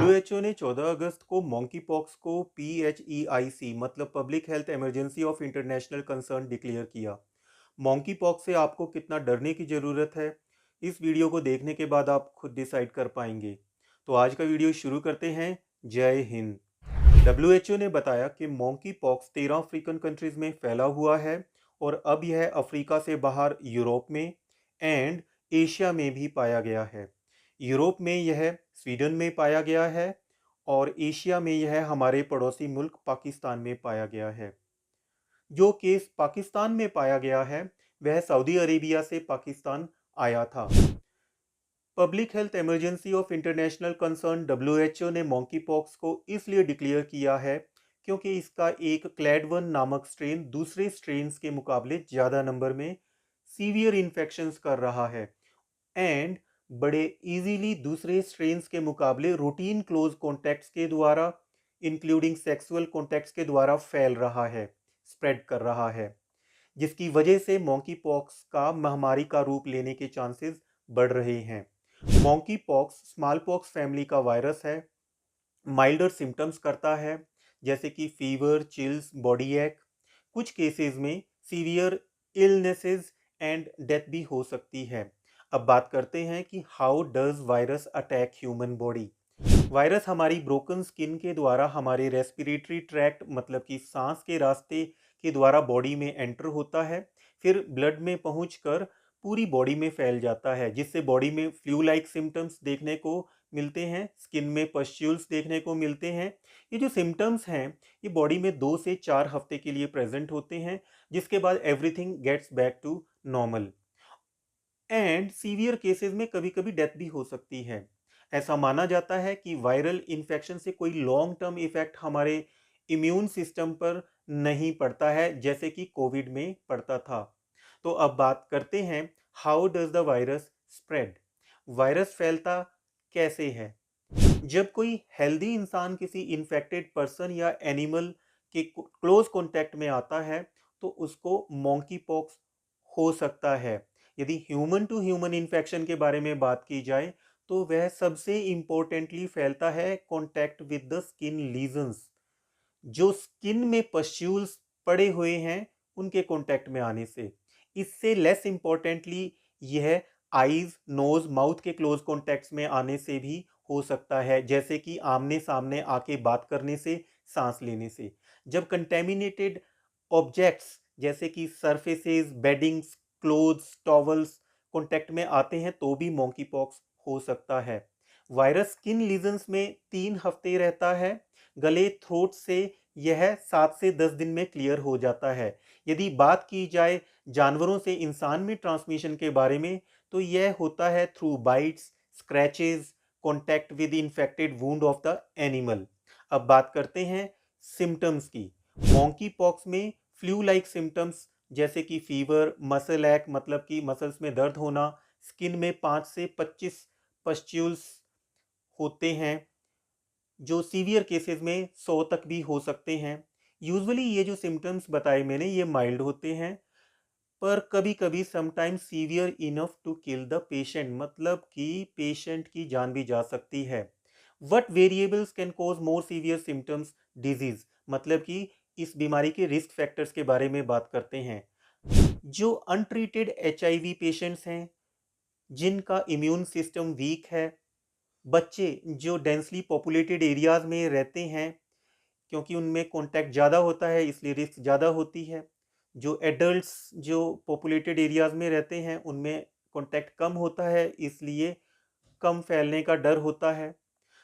WHO ने 14 अगस्त को monkey pox को PHEIC मतलब public health emergency of international concern declare किया। मॉन्की पॉक्स से आपको कितना डरने की ज़रूरत है, इस वीडियो को देखने के बाद आप खुद डिसाइड कर पाएंगे। तो आज का वीडियो शुरू करते हैं। जय हिंद। WHO ने बताया कि मॉन्की पॉक्स 13 अफ्रीकन कंट्रीज में फैला हुआ है और अब यह अफ्रीका से बाहर यूरोप में एंड एशिया में भी पाया गया है। यूरोप में यह स्वीडन में पाया गया है और एशिया में यह हमारे पड़ोसी मुल्क पाकिस्तान में पाया गया है। जो केस पाकिस्तान में पाया गया है वह सऊदी अरेबिया से पाकिस्तान आया था। Public health emergency of international concern WHO ने मॉन्की पॉक्स को इसलिए डिक्लेयर किया है क्योंकि इसका एक क्लैड 1 नामक स्ट्रेन दूसरे स्ट्रेन्स के मुकाबले ज़्यादा नंबर में सीवियर इन्फेक्शंस कर रहा है एंड बड़े इजीली दूसरे स्ट्रेन्स के मुकाबले रूटीन क्लोज कॉन्टैक्ट्स के द्वारा इंक्लूडिंग सेक्सुअल कॉन्टैक्ट्स के द्वारा फैल रहा है, स्प्रेड कर रहा है, जिसकी वजह से मॉन्की पॉक्स का महामारी का रूप लेने के चांसेस बढ़ रहे हैं। Monkey pox small pox family का वायरस है। माइल्डर सिम्टम्स करता है जैसे कि फीवर, चिल्स, बॉडी एक। कुछ केसेस में सीवियर इलनेसेस एंड डेथ भी हो सकती है। अब बात करते हैं कि how does virus attack human body. Virus हमारी ब्रोकन स्किन के द्वारा हमारे रेस्पिरेटरी ट्रैक्ट मतलब कि सांस के रास्ते के द्वारा बॉडी में एंटर होता है, फिर ब्लड में पहुंचकर पूरी बॉडी में फैल जाता है, जिससे बॉडी में फ्लू लाइक सिम्टम्स देखने को मिलते हैं, स्किन में पस्ट्यूल्स देखने को मिलते हैं। ये जो सिम्टम्स हैं ये बॉडी में 2 से 4 हफ्ते के लिए प्रेजेंट होते हैं, जिसके बाद everything gets back to normal and severe cases में कभी कभी डेथ भी हो सकती है। ऐसा माना जाता है कि वायरल इन्फेक्शन से कोई लॉन्ग टर्म इफेक्ट हमारे इम्यून सिस्टम पर नहीं पड़ता है जैसे कि कोविड में पड़ता था। तो अब बात करते हैं how does the virus spread. Virus फैलता कैसे है। जब कोई हेल्दी इंसान किसी इन्फेक्टेड पर्सन या एनिमल के क्लोज कांटेक्ट में आता है तो उसको मॉन्की पॉक्स हो सकता है। यदि ह्यूमन टू ह्यूमन इन्फेक्शन के बारे में बात की जाए तो वह सबसे इम्पोर्टेंटली फैलता है contact with the skin lesions. जो स्किन में पस्ट्यूल्स पड़े हुए हैं उनके कांटेक्ट में आने से। इससे लेस इम्पोर्टेंटली यह आईज, नोज, माउथ के क्लोज कॉन्टैक्ट्स में आने से भी हो सकता है, जैसे कि आमने सामने आके बात करने से, सांस लेने से। जब कंटेमिनेटेड ऑब्जेक्ट्स जैसे कि surfaces, weddings, clothes, towels contact में आते हैं तो भी मॉन्की पॉक्स हो सकता है। वायरस स्किन लीजन्स में 3 हफ्ते रहता है। गले, थ्रोट से यह 7 से 10 दिन में क्लियर हो जाता है। यदि बात की जाए जानवरों से इंसान में ट्रांसमिशन के बारे में तो यह होता है through bytes, scratches, contact with infected wound of the animal. अब बात करते हैं सिम्टम्स की। मॉन्की पॉक्स में फ्लू लाइक सिम्टम्स जैसे कि फीवर, मसल एक मतलब कि मसल्स में दर्द होना, स्किन में 5 से 25 पस्ट्यूल्स होते हैं जो सीवियर केसेस में 100 तक भी हो सकते हैं। यूजुअली ये जो सिम्टम्स बताए मैंने ये माइल्ड होते हैं, पर कभी कभी sometimes severe enough to kill the patient मतलब कि पेशेंट की जान भी जा सकती है। What variables can cause more severe symptoms disease मतलब कि इस बीमारी के रिस्क फैक्टर्स के बारे में बात करते हैं। जो अनट्रीटेड HIV पेशेंट्स हैं, जिनका इम्यून सिस्टम वीक है, बच्चे जो डेंसली पॉपुलेटेड एरियाज में रहते हैं क्योंकि उनमें कांटेक्ट ज़्यादा होता है इसलिए रिस्क ज़्यादा होती है। जो एडल्ट्स जो पॉपुलेटेड एरियाज में रहते हैं उनमें कांटेक्ट कम होता है इसलिए कम फैलने का डर होता है।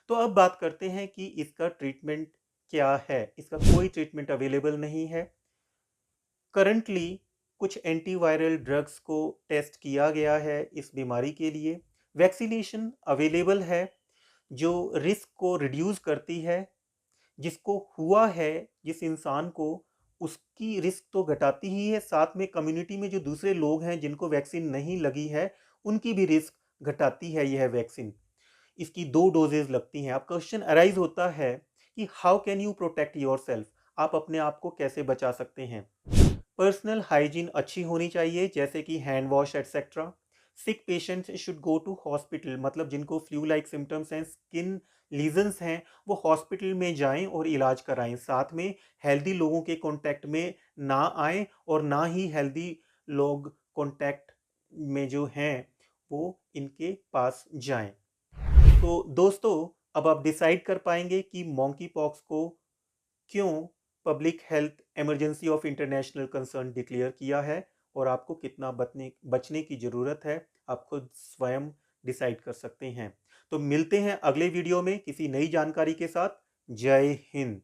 तो अब बात करते हैं कि इसका ट्रीटमेंट क्या है। इसका कोई ट्रीटमेंट अवेलेबल नहीं है। करंटली कुछ एंटीवायरल ड्रग्स को टेस्ट किया गया है इस बीमारी के लिए। वैक्सीनेशन अवेलेबल है जो रिस्क को रिड्यूस करती है। जिसको हुआ है, जिस इंसान को, उसकी रिस्क तो घटाती ही है, साथ में कम्युनिटी में जो दूसरे लोग हैं जिनको वैक्सीन नहीं लगी है उनकी भी रिस्क घटाती है यह वैक्सीन। इसकी 2 डोजेज लगती हैं। अब क्वेश्चन अराइज होता है कि how can you protect your self, आप अपने आप को कैसे बचा सकते हैं। पर्सनल हाइजीन अच्छी होनी चाहिए जैसे कि hand wash etcetera. Sick patients should go to hospital मतलब जिनको फ्लू लाइक सिम्टम्स हैं, स्किन लीजन्स हैं वो हॉस्पिटल में जाएं और इलाज कराएं। साथ में हेल्दी लोगों के कांटेक्ट में ना आएं और ना ही हेल्दी लोग कांटेक्ट में जो हैं वो इनके पास जाएं। तो दोस्तों, अब आप डिसाइड कर पाएंगे कि मॉन्की पॉक्स को क्यों public health emergency of international concern declare किया है और आपको कितना बचने की ज़रूरत है, आप खुद स्वयं डिसाइड कर सकते हैं। तो मिलते हैं अगले वीडियो में किसी नई जानकारी के साथ। जय हिंद।